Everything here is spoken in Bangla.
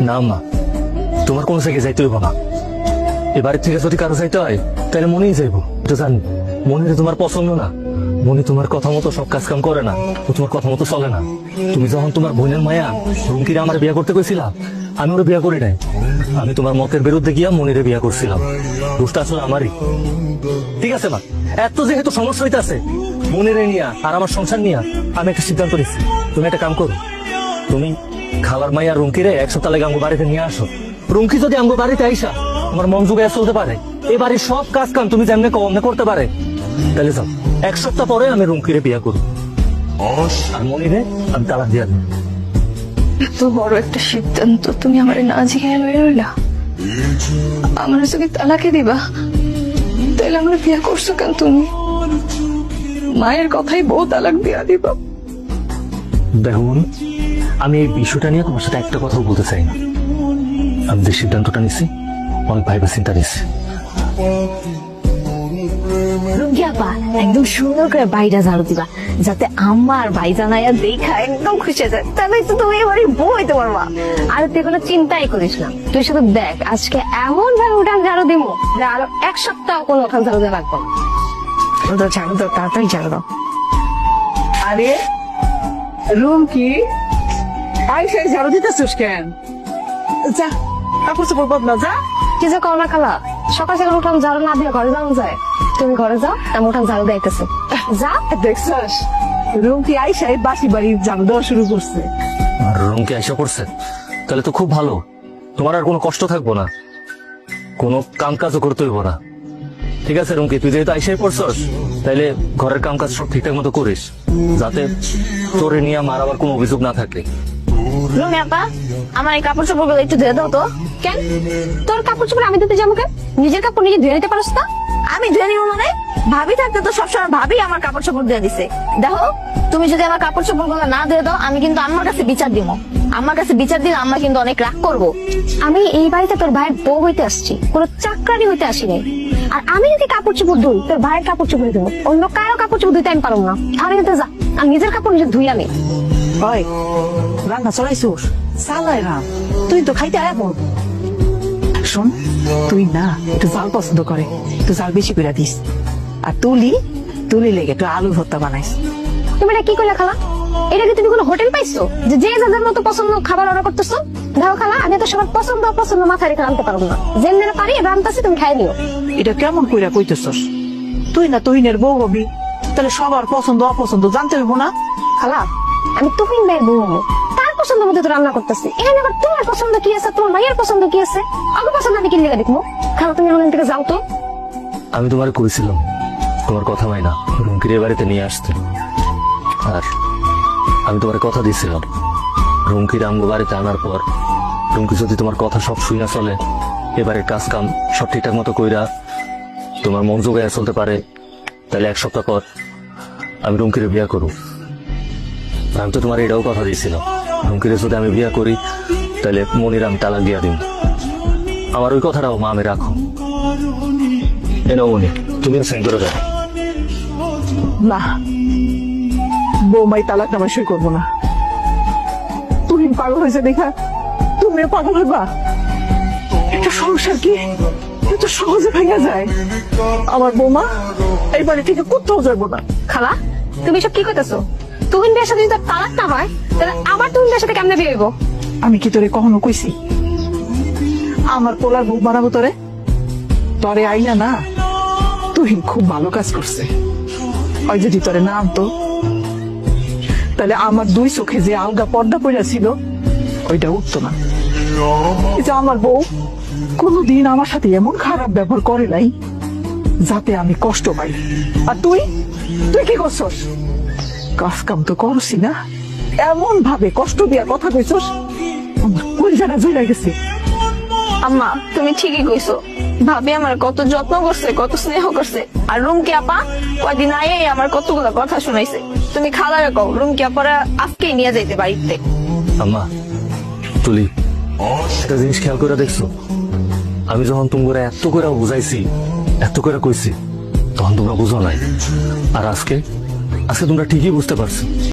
না মা, তোমার কোন জায়গায় যাইতে হইব না। এবারের থেকে যদি কারো যাইতে হয় তাহলে মনেই যাইব। তো জানি মনে তোমার পছন্দ না, মনে তোমার কথা মতো সব কাজ কাম করে না, ও তোমার কথা মতো চলে না। তুমি যখন তোমার বোনের মায়া রুমকিরে আমার বিয়ে করতে কইছিলা, আমি ওরা বিয়ে করি নাই। আমি তোমার মতের বিরুদ্ধে গিয়া মনিরে বিয়ে করছিলাম। দোষটা আসলে আমারই। ঠিক আছে মা, এত যেহেতু সমস্যা হইতেছে মনিরে নিয়া আর আমার সংসার নিয়া, আমি একটা সিদ্ধান্ত নিচ্ছি। তুমি একটা কাম করো, তুমি খাবার মাইয়া রুমকিরে এক সপ্তাহ লাগে আমগো বাড়িতে নিয়ে আসো। রুমকি যদি আমগো বাড়িতে আইসা আমার মন যুগে চলতে পারে, এই বাড়ির সব কাজ কাম তুমি যেমনি কমনে করতে পারে, তাহলে যাও এক সপ্তাহ পরে আমি রুমকিরে বিয়ে করবো। আর মনিরে আমি তালাক দিয়া দেব। এত বড় একটা সিদ্ধান্ত তুমি আমার না জিজ্ঞাসা লয়ে রইলা। আমার যদি তালাকে দিবা তাহলে আমার বিয়ে করছো কেন তুমি? মায়ের কথাই বউ তালাক দিয়া দিবা। দেখুন, আমি এই বিষয়টা নিয়ে তোমার সাথে একটা কথাও বলতে চাই না। আমি যে সিদ্ধান্তটা নিছি অনেক ভাইবা চিন্তা নিছি। রুগিয়াপা একদম সুন্দর করে বাড়িটা ঝাড়ু দিবা, যাতে আমার ভাই জানাইয়া দেখা একদম খুশি হয়ে যায়। তাহলে তো তুমি এবারে বউ হইতে পারবা। আর তুই কোনো চিন্তাই করিস না, তুই শুধু দেখ আজকে এমন ভাবে উঠান ঝাড়ু দিব যে আরো এক সপ্তাহ কোনো উঠান ঝাড়ু দিয়ে রাখবো। ঝাড়ু দাও, তাড়াতাড়ি ঝাড়ু দাও। আরে রুম কি আইসাই ঝাড়ু দিতেছিস কেন? যা কাপড় চোপড় বদলা যা। কি যে করো না খালা, সকাল সকাল উঠান ঝাড়ু না দিয়ে ঘরে যাওয়া যায়? তুমি ঘরে যাও, আমি উঠান ঝাড়ু দিতেছি। যা। দেখছস রুম কি আইসাই বাসি বাড়ি ঝাড়ু দেওয়া শুরু করছে। আর রুমকি আইসা করছে, তাহলে তো খুব ভালো। তোমার আর কোনো কষ্ট থাকবো না, কোনো কাম কাজও করতে হইব না। ঠিক আছে রুমকি, তুই যেহেতু আইসাই পড়ছস, তাইলে ঘরের কাম কাজ সব ঠিকঠাক মতো করিস, যাতে তোরে নিয়ে আমার আবার কোনো অভিযোগ না থাকে। রুমিয়াপা, আমার এই কাপড় চোপড় গুলো একটু ধুয়ে দাও তো। কেন তোর কাপড় চোপড় আমি দিতে যাবো কেন? নিজের কাপড় নিজে ধুয়ে নিতে পারস না? আমি ধুয়ে নিব মানে? ভাবি থাকতে তো সবসময় ভাবি আমার কাপড় চোপড় দিয়ে দিছে। দেখো, তুমি যদি আমার কাপড় চোপড় গুলো না দিয়ে দাও, আমি কিন্তু আমার কাছে বিচার দিব। আমার কাছে বিচার দিলে আমরা কিন্তু অনেক রাগ করবো। আমি এই বাড়িতে তোর ভাইয়ের বউ হইতে আসছি, কোনো চাকরানি হইতে আসি নাই। আর আমি যদি কাপড় চোপড় ধুই, তোর ভাইয়ের কাপড় চোপড় দেবো, অন্য কারো কাপড় চোপড় ধুইতে আমি পারবো না। আমি কিন্তু যা, আমি নিজের কাপড় নিজে ধুই আনি। হয় রান্না চলাইছোস? চালাই রাম, তুই তো খাইতে আয় বল। শোন, তুই না একটু জাল পছন্দ করে, একটু জাল বেশি করে দিস। আর তুলি লেগে একটু আলু ভর্তা বানাইস। তুমি এটা কি করলে খালা? এটা কি তুমি কোনো হোটেল পাইছো যে যে যাদের মতো পছন্দ খাবার অর্ডার করতেছো? দেখো খালা, আমি তো সবার পছন্দ মাথায় রেখে আনতে পারবো না। যেমন পারি এবার আনতেছি, তুমি খাই নিও। এটা কেমন কইরা কইতেছস? তুই না তুহিনের বউ হবি, তাহলে সবার পছন্দ অপছন্দ জানতে হইব না? খালা, আমি তুহিন ভাইয়ের বউ হবো, তার পছন্দ মতো তো রান্না করতেছি। এখানে আবার তোমার পছন্দ কি আছে, তোমার ভাইয়ের পছন্দ কি আছে, আমার পছন্দ আমি কি লেগে দেখবো? খালা, তুমি ওখান থেকে যাও তো। আমি তোমার করেছিলাম তোমার কথা মাইনা রুমকির এ বাড়িতে নিয়ে আসতে, আর আমি তোমার কথা দিয়েছিলাম রুমকির আমগো বাড়িতে আনার পর রুমকি যদি তোমার কথা সব শুইনা চলে, এবারে কাজ কাম সব ঠিকঠাক মতো কইরা তোমার মন যোগায় চলতে পারে, তাহলে এক সপ্তাহ পর আমি রুমকিরে বিয়া করব। আমি তো তোমার এটাও কথা দিয়েছিলাম, রুমকিরে যদি আমি বিয়া করি তাহলে মনির আমি তালাক দিয়া দিব। আমার ওই কথাটাও মা আমি রাখো। এনাও মনি, তুমি সেন্ড করে দাও। না, বৌমাই তালাক নামা সই করবো না। তুহিন পাগল হয়েছে দেখা তুমিও পাগল হইবা? একটা সংসার কি এত সহজে ভেঙে যায়? আমার বৌমা এই বাড়ি থেকে কোথাও যাবো না। খালা, তুমি সব কি করতেছো? তুহিন ভাইয়ের সাথে যদি তার তালাক না হয়, তাহলে আমার তুহিন ভাইয়ের সাথে কেমনে বিয়ে হইব? আমি কি তোরে কখনো কইছি আমার পোলার বউ বানাবো তোরে? তরে আইনা না, তুহিন খুব ভালো কাজ করছে। ওই যদি তোরে না আনতো, তাহলে আমার দুই চোখে যে আলগা পর্দা পড়া ছিল ওইটা উঠতো না। এই যে আমার বউ কোনোদিন আমার সাথে এমন খারাপ ব্যবহার করে নাই যাতে আমি কষ্ট পাই। আর তুই কি করছস? কাজ কাম তো করছি না, এমন ভাবে কষ্ট দিয়া কথা কইছস কোন জায়গা জুড়ে গেছে। আম্মা, তুমি ঠিকই কইছো। ভাবি আমার কত যত্ন করছে, কত স্নেহ করছে। আর রুমকি আপা কয়দিন আগে আমার কতগুলো কথা শুনাইছে। তুমি খালারে কও রুমকি আপারা আজকেই নিয়ে যাইতে বাড়িতে। আম্মা, তুলি একটা জিনিস খেয়াল করে দেখছো, আমি যখন তোমরা এত করে বুঝাইছি, এত করে কইছি, তখন তোমরা বুঝো নাই। আর আজকে তোমরা ঠিকই বুঝতে পারছো।